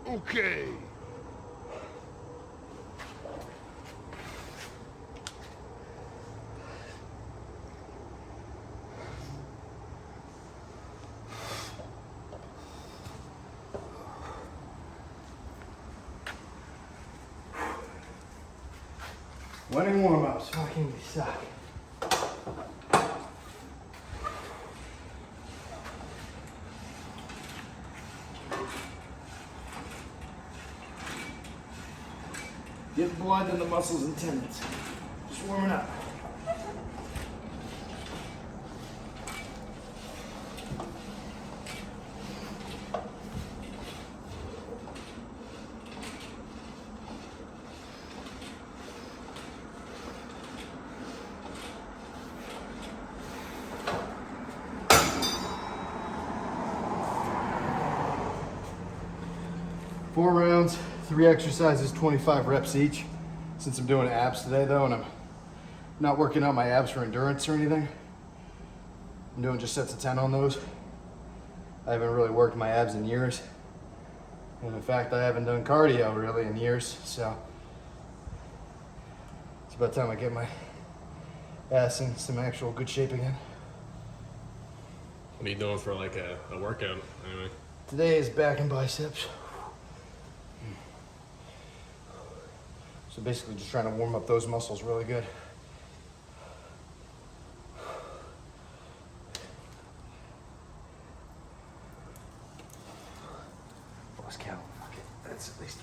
Okay. Winning warm-ups fucking suck. Get blood in the muscles and tendons. Just warming up. Four rounds, 3 exercises, 25 reps each. Since I'm doing abs today though, and I'm not working out my abs for endurance or anything, I'm doing just sets of 10 on those. I haven't really worked my abs in years. And in fact, I haven't done cardio really in years, so it's about time I get my ass in some actual good shape again. What are you doing for like a workout anyway? Today is back and biceps. So basically just trying to warm up those muscles really good. Lost count. Okay, that's at least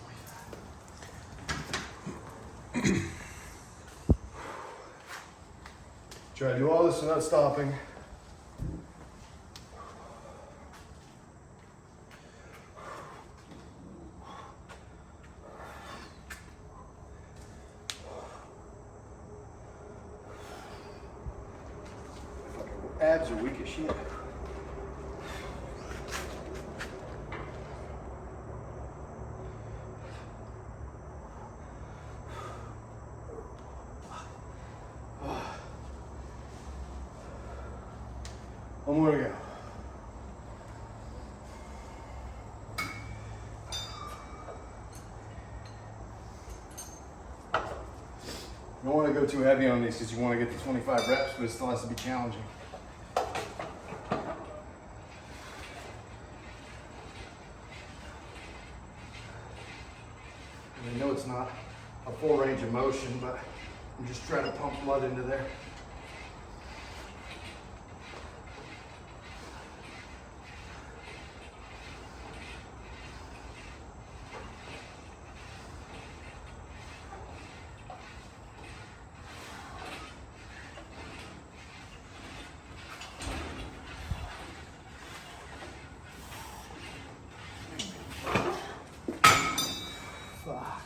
25. Try to do all this without stopping. Abs are weak as shit. One more to go. You don't want to go too heavy on these because you want to get the 25 reps, but it still has to be challenging. I know it's not a full range of motion, but I'm just trying to pump blood into there. Fuck.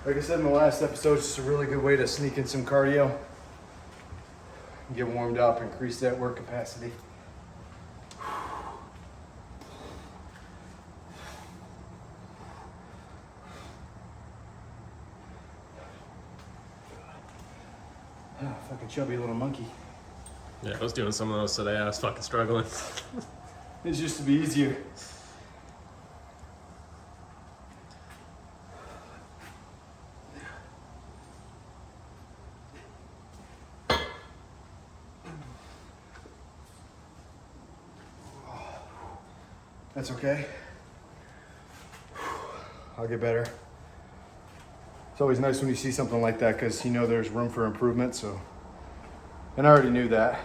Like I said in the last episode, it's just a really good way to sneak in some cardio, get warmed up, increase that work capacity. Ah, fucking chubby little monkey. Yeah, I was doing some of those today. I was fucking struggling. It used to be easier. That's okay. I'll get better. It's always nice when you see something like that because you know there's room for improvement. So, and I already knew that.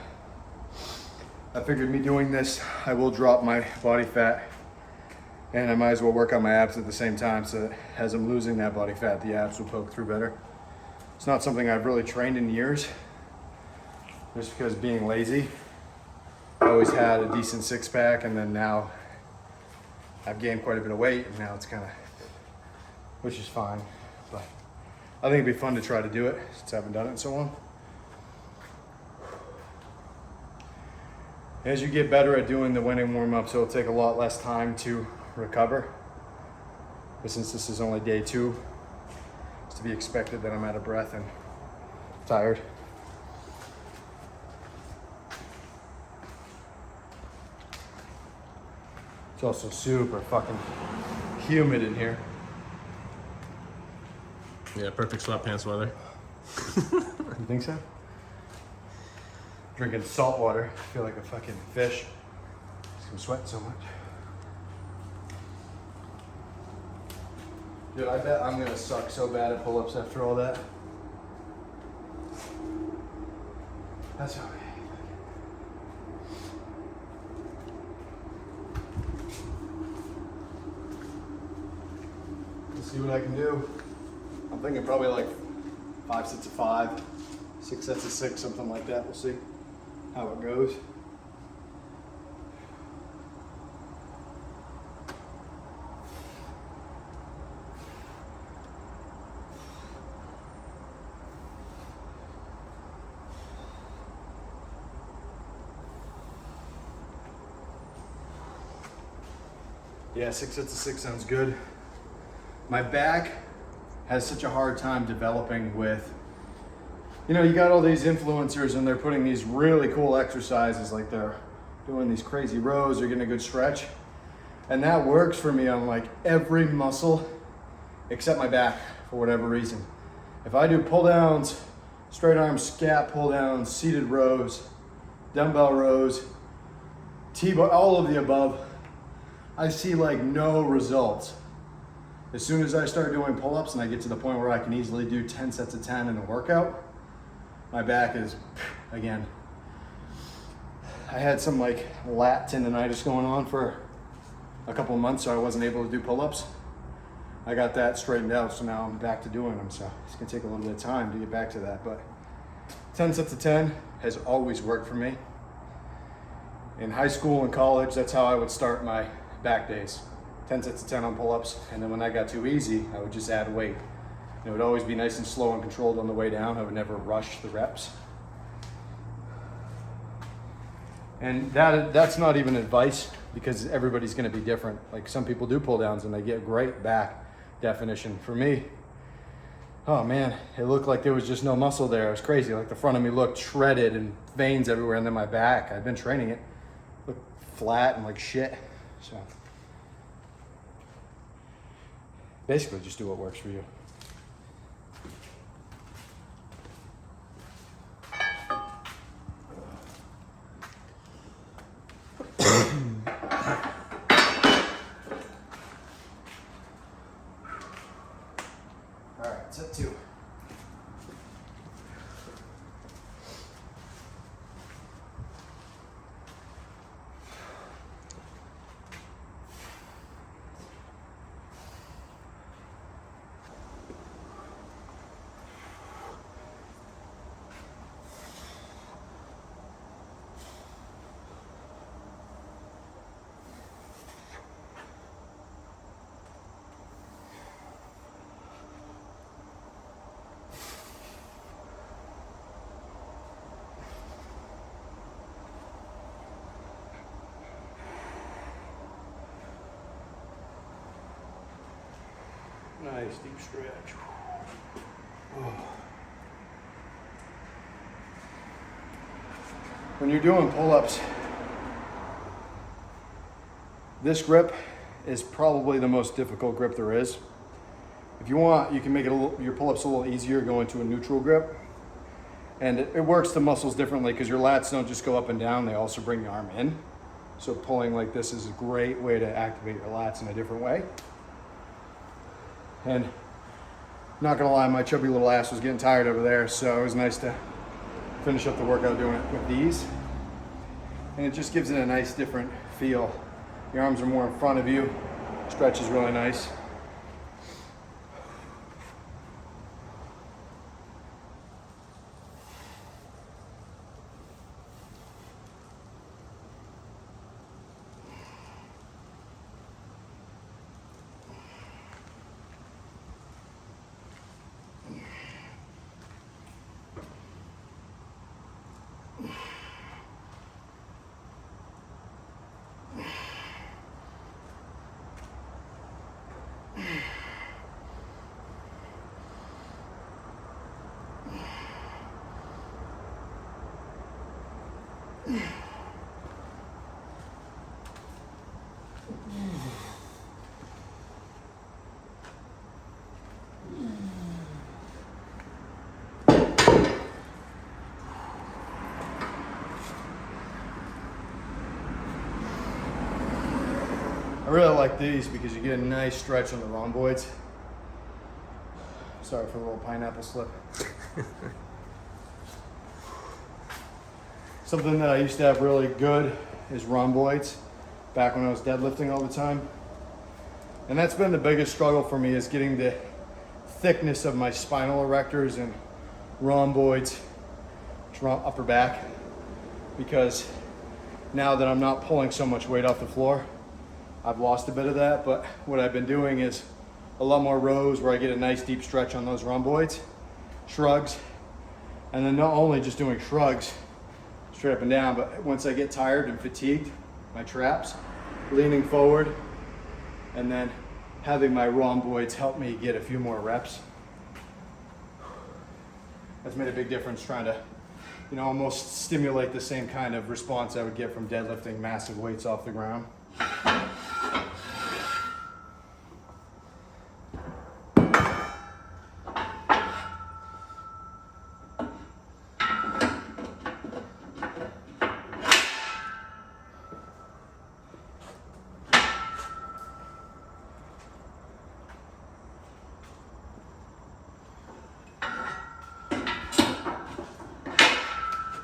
I figured me doing this, I will drop my body fat And I might as well work on my abs at the same time, so that as I'm losing that body fat, the abs will poke through better. It's not something I've really trained in years, just because being lazy. I always had a decent six pack, and then now I've gained quite a bit of weight, and now it's kind of, which is fine. But I think it'd be fun to try to do it since I haven't done it in so long. As you get better at doing the winning warm-ups, it'll take a lot less time to recover. But since this is only day 2, it's to be expected that I'm out of breath and tired. It's also super fucking humid in here. Yeah, perfect sweatpants weather. You think so? Drinking salt water, I feel like a fucking fish. I'm sweating so much. Dude, I bet I'm gonna suck so bad at pull-ups after all that. That's okay. Let's see what I can do. I'm thinking probably like 5 sets of 5, 6 sets of 6, something like that. We'll see how it goes. Yeah, 6 sets of 6 sounds good. My back has such a hard time developing with, you know, you got all these influencers and they're putting these really cool exercises, like they're doing these crazy rows, they're getting a good stretch. And that works for me on like every muscle except my back for whatever reason. If I do pull downs, straight arm scat pull downs, seated rows, dumbbell rows, T-bar, all of the above, I see like no results. As soon as I start doing pull-ups and I get to the point where I can easily do 10 sets of 10 in a workout, my back is, again, I had some like lat tendonitis going on for a couple of months, so I wasn't able to do pull-ups. I got that straightened out, so now I'm back to doing them. So it's gonna take a little bit of time to get back to that, but 10 sets of 10 has always worked for me. In high school and college, that's how I would start my back days. 10 sets of 10 on pull-ups, and then when that got too easy, I would just add weight. It would always be nice and slow and controlled on the way down. I would never rush the reps. And that's not even advice, because everybody's gonna be different. Like some people do pull downs and they get great back definition. For me, oh man, it looked like there was just no muscle there. It was crazy. Like the front of me looked shredded and veins everywhere, and then my back, I'd been training it, looked flat and like shit. So basically just do what works for you. All right, set 2. Nice deep stretch. Oh. When you're doing pull-ups, this grip is probably the most difficult grip there is. If you want, you can make it your pull-ups a little easier, go into a neutral grip. And it works the muscles differently because your lats don't just go up and down, they also bring the arm in. So pulling like this is a great way to activate your lats in a different way. And not gonna lie, my chubby little ass was getting tired over there, so it was nice to finish up the workout doing it with these. And it just gives it a nice different feel. Your arms are more in front of you. Stretch is really nice. I really like these because you get a nice stretch on the rhomboids. Sorry for a little pineapple slip. Something that I used to have really good is rhomboids back when I was deadlifting all the time. And that's been the biggest struggle for me, is getting the thickness of my spinal erectors and rhomboids, upper back, because now that I'm not pulling so much weight off the floor, I've lost a bit of that. But what I've been doing is a lot more rows where I get a nice deep stretch on those rhomboids, shrugs, and then not only just doing shrugs straight up and down, but once I get tired and fatigued, my traps, leaning forward, and then having my rhomboids help me get a few more reps. That's made a big difference, trying to, almost stimulate the same kind of response I would get from deadlifting massive weights off the ground.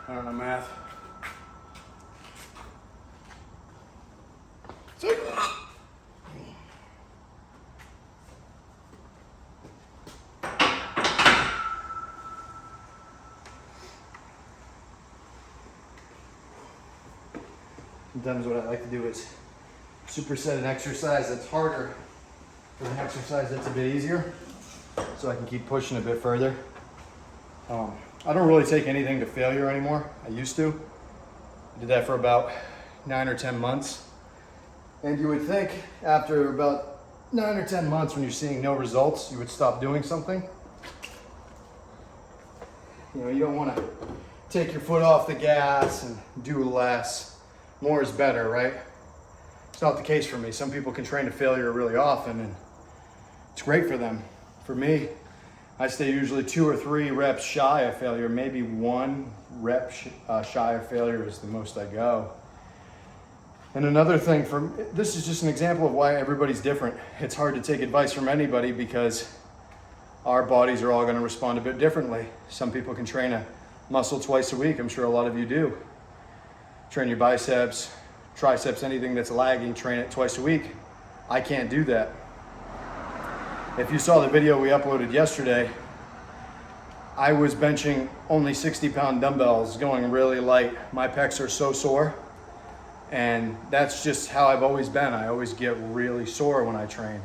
I don't know math. Sometimes what I like to do is superset an exercise that's harder with an exercise that's a bit easier, so I can keep pushing a bit further. I don't really take anything to failure anymore. I used to. I did that for about 9 or 10 months. And you would think after about 9 or 10 months, when you're seeing no results, you would stop doing something. You don't want to take your foot off the gas and do less. More is better, right? It's not the case for me. Some people can train to failure really often, and it's great for them. For me, I stay usually 2 or 3 reps shy of failure. Maybe 1 rep shy of failure is the most I go. And another thing, this is just an example of why everybody's different. It's hard to take advice from anybody because our bodies are all going to respond a bit differently. Some people can train a muscle twice a week. I'm sure a lot of you do. Train your biceps, triceps, anything that's lagging, train it twice a week. I can't do that. If you saw the video we uploaded yesterday, I was benching only 60-pound dumbbells, going really light. My pecs are so sore, and that's just how I've always been. I always get really sore when I train.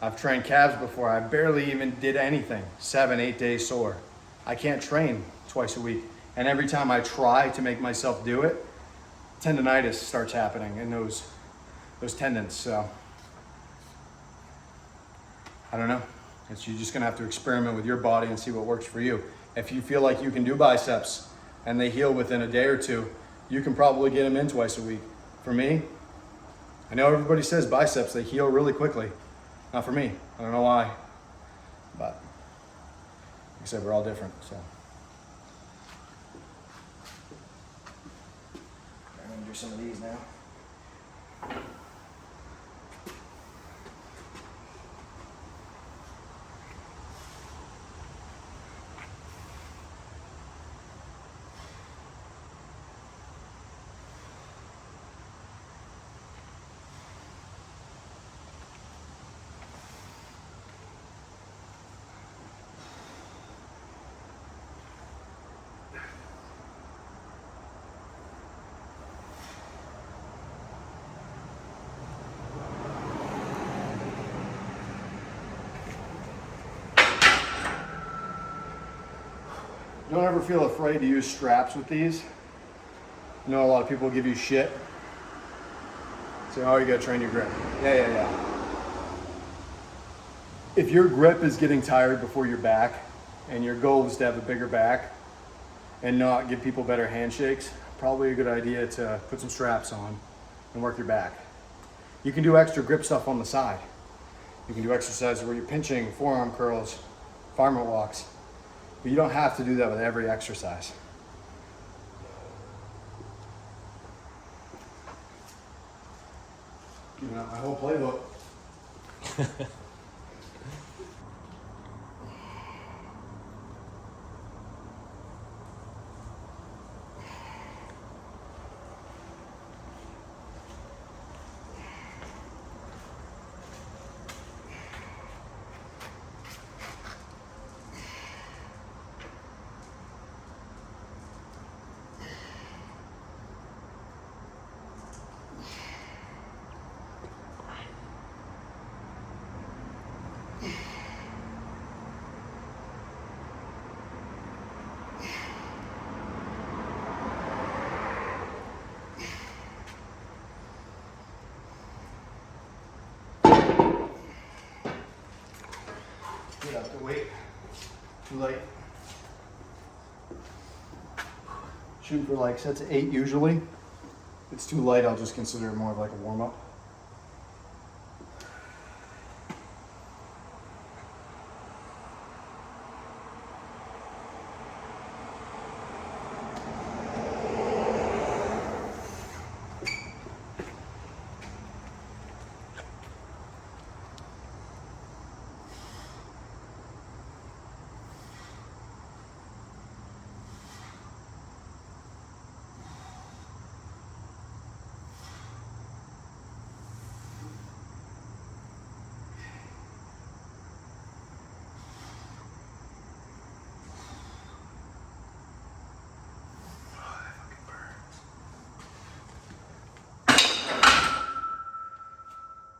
I've trained calves before. I barely even did anything. 7, 8 days sore. I can't train twice a week. And every time I try to make myself do it, tendonitis starts happening in those tendons. So I don't know. You're just gonna have to experiment with your body and see what works for you. If you feel like you can do biceps and they heal within a day or two, you can probably get them in twice a week. For me, I know everybody says biceps, they heal really quickly. Not for me. I don't know why. But like I said, we're all different, so. I'm gonna do some of these now. Don't ever feel afraid to use straps with these. I know a lot of people give you shit. Say, oh, you gotta train your grip. Yeah. If your grip is getting tired before your back, and your goal is to have a bigger back and not give people better handshakes, probably a good idea to put some straps on and work your back. You can do extra grip stuff on the side. You can do exercises where you're pinching, forearm curls, farmer walks, but you don't have to do that with every exercise. Giving out my whole playbook. Get out the weight. Too light. Shoot for like sets of 8 usually. If it's too light, I'll just consider it more of like a warm up.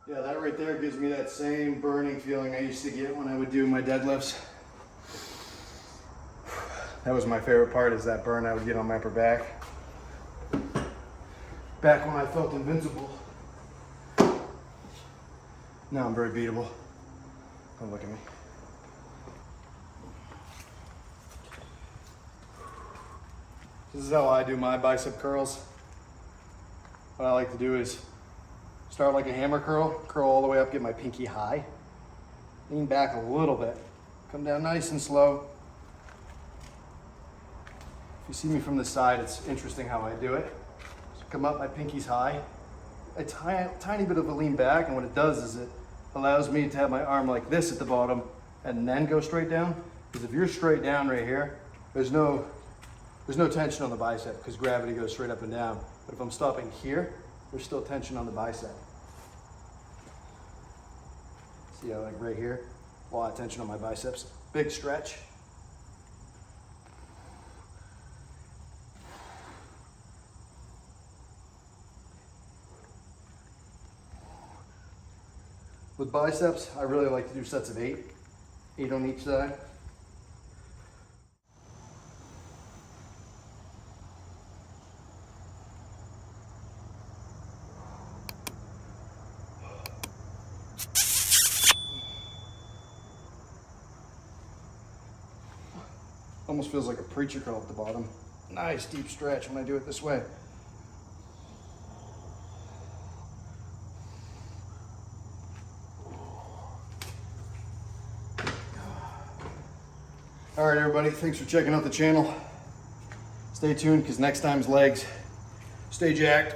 Yeah, that right there gives me that same burning feeling I used to get when I would do my deadlifts. That was my favorite part, is that burn I would get on my upper back. Back when I felt invincible. Now I'm very beatable. Don't look at me. This is how I do my bicep curls. What I like to do is start like a hammer curl, curl all the way up, get my pinky high. Lean back a little bit. Come down nice and slow. If you see me from the side, it's interesting how I do it. So come up, my pinky's high. A tiny bit of a lean back, and what it does is it allows me to have my arm like this at the bottom and then go straight down. Because if you're straight down right here, there's no tension on the bicep because gravity goes straight up and down. But if I'm stopping here, there's still tension on the bicep. See how, like right here, a lot of tension on my biceps. Big stretch. With biceps, I really like to do sets of 8 on each side. Almost feels like a preacher curl at the bottom. Nice deep stretch when I do it this way. All right, everybody, thanks for checking out the channel. Stay tuned, because next time's legs. Stay jacked.